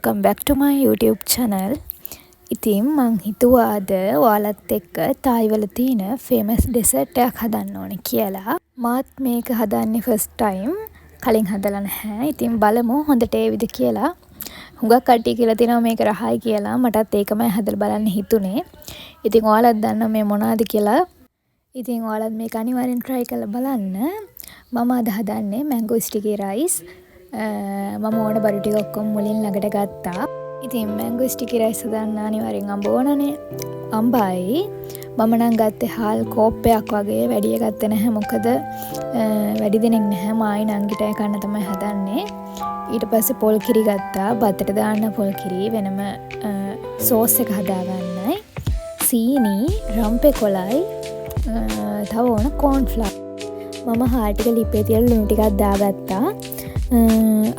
welcome back to my YouTube channel. ඉතින් මං හිතුවා අද ඔයාලත් එක්ක තායි වල තියෙන famous dessert එකක් හදන්න ඕනේ කියලා. මාත් මේක හදන්නේ first time. කලින් හදලා නැහැ. ඉතින් බලමු හොඳට ඒවිද කියලා. හුඟක් කට්ටිය කියලා තිනවා මේක රහයි කියලා. මටත් ඒකමයි හදලා බලන්න හිතුනේ. ඉතින් ඔයාලත් දන්නවා මේ මොනවාද කියලා. ඉතින් ඔයාලත් මේක අනිවාර්යෙන් try කරලා බලන්න. මම අද හදන්නේ mango sticky rice. මම ඕන බඩු ටික ඔක්කොම මුලින් ළඟට ගත්තා. ඉතින් mango sticky rice හදන්න අනිවාර්යෙන් අඹ ඕනනේ. අඹයි මම නම් ගත්තේ හාල් කෝප්පයක් වගේ වැඩිය ගත්තේ නැහැ. මොකද වැඩි දිනෙක නැහැ. මායි නංගිටයි කන්න තමයි හදන්නේ. ඊට පස්සේ පොල් කිරි ගත්තා. බතට දාන්න පොල් කිරි වෙනම සෝස් එක හදාගන්නයි. සීනි, රම්පේ කොළයි, තව ඕන corn flour. මම හාල් ටික ලිපේ තියලා ලුණු ටිකක් දාගත්තා.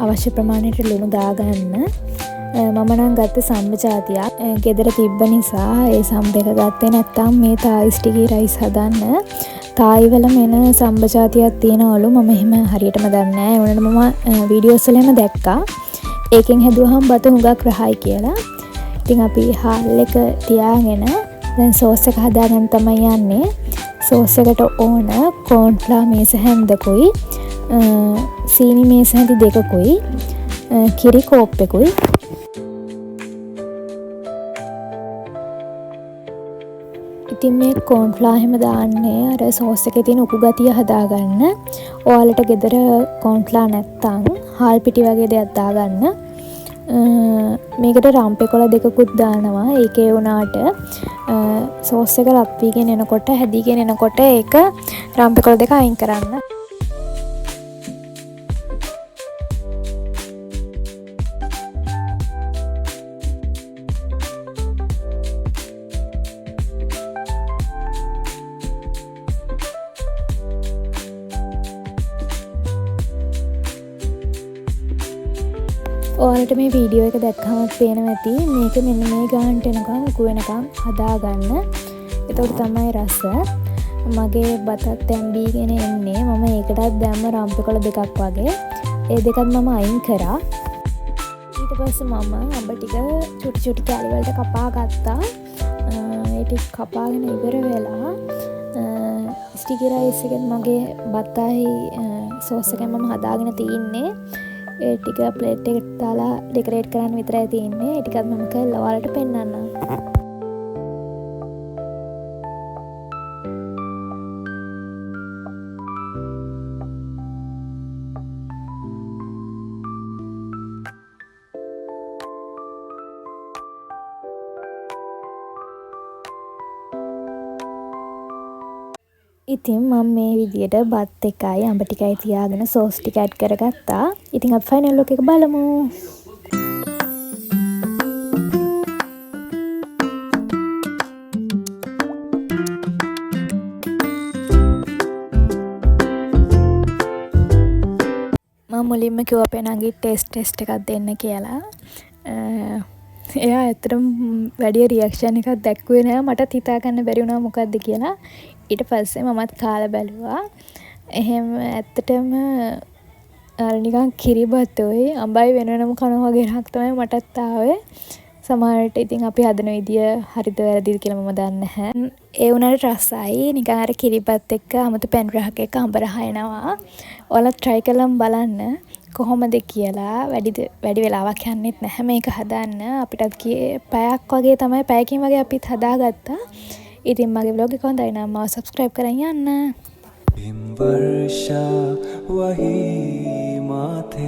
අවශ්‍ය ප්‍රමාණයට ලුණු දාගන්න. මම නම් ගත්තේ සම්බ ජාතියක්. ගෙදර තිබ්බ නිසා ඒ සම්බ එක ගත්තේ නැත්තම් මේ තායි ස්ටිකි රයිස් හදන්න තායි වල මෙන සම්බ ජාතියක් තියෙනවලු. මම එහෙම හරියටම දන්නේ නැහැ. ඒ වුණාට මම වීඩියෝස් වල එහෙම දැක්කා. ඒකෙන් හැදුවහම බත හුඟක් රහයි කියලා. ඉතින් අපි හාල් එක තියාගෙන දැන් සෝස් එක හදාගන්න තමයි යන්නේ. සෝස් එකට ඕන corn flour මේස හැන්දකුයි, සීනි මේස හැඳි දෙකකුයි, කිරි කෝප්පෙකුයි. ඉතින් මේ corn flour හැම දාන්නේ අර සෝස් එකේ තියෙන උකු ගතිය හදාගන්න. ඔයාලට ගෙදර corn flour නැත්තම් හාල් පිටි වගේ දෙයක් දාගන්න. මේකට රම්පේ කොළ දෙකකුත් දානවා. ඒකේ උනාට සෝස් එක රත් වීගෙන එනකොට හැදීගෙන එනකොට ඒක රම්පේ කොළ දෙක අයින් කරන්න. ඔයාලට මේ වීඩියෝ එක දැක්කම පේනවා ඇති මේක මෙන්න මේ ගානට එනකම් උකු වෙනකම් හදාගන්න. එතකොට තමයි රස. මගේ බතත් තැම්බීගෙන එන්නේ. මම ඒකටත් දැම්ම රම්පේ කොළ දෙකක් වගේ. ඒ දෙකත් මම අයින් කරා. ඊට පස්සේ මම අඹ ටික චුටි චුටි කැලි වලට කපා ගත්තා. ඒ ටික කපාගෙන ඉවර වෙලා ස්ටිකි රයිස් එකෙන් මගේ බතයි සෝස් එකෙන් මම හදාගෙන තින්නේ. ඒ ටික ප්ලේට් එකට දාලා ඩෙකොරේට් කරන්න විතරයි තියෙන්නේ. ඒ ටිකත් මම කරලා ඔයාලට පෙන්නන්නම්. ඉතින් මම මේ විදියට බත් එකයි අඹ ටිකයි තියාගෙන සෝස් ටික ඇඩ් කරගත්තා. ඉතින් අපි ෆයිනල් ලුක් එක බලමු. මම මුලින්ම කිව්වා අපේ නංගි ටෙස්ට් එකක් දෙන්න කියලා. එයා ඇත්තටම වැඩි රියැක්ෂන් එකක් දැක්ුවේ නෑ. මටත් හිතා ගන්න බැරි වුණා මොකද්ද කියලා. ඊට පස්සේ මමත් කාලා බැලුවා. එහෙම ඇත්තටම අර නිකන් කිරිබතුයි අඹයි වෙන වෙනම කනවා වගේ එකක් තමයි මටත් ආවේ. සමහරවිට ඉතින් අපි හදන විදිය හරිද වැරදිද කියලා මම දන්නේ නැහැ. ඒ වුණාට රසයි. නිකන් අර කිරිබත් එක්ක 아무තු පැන් රහක එක්ක අඹ රහ එනවා. ඔයාලා try කරලා බලන්න කොහොමද කියලා. වැඩි වෙලාවක් යන්නෙත් නැහැ මේක හදන්න. අපිටත් පැයක් වගේ තමයි පැයකින් වගේ අපිත් හදාගත්තා. ඉතින් මගේ vlog එක හොඳයි නම් මාව subscribe කරන් යන්න. वर्षा वही माथे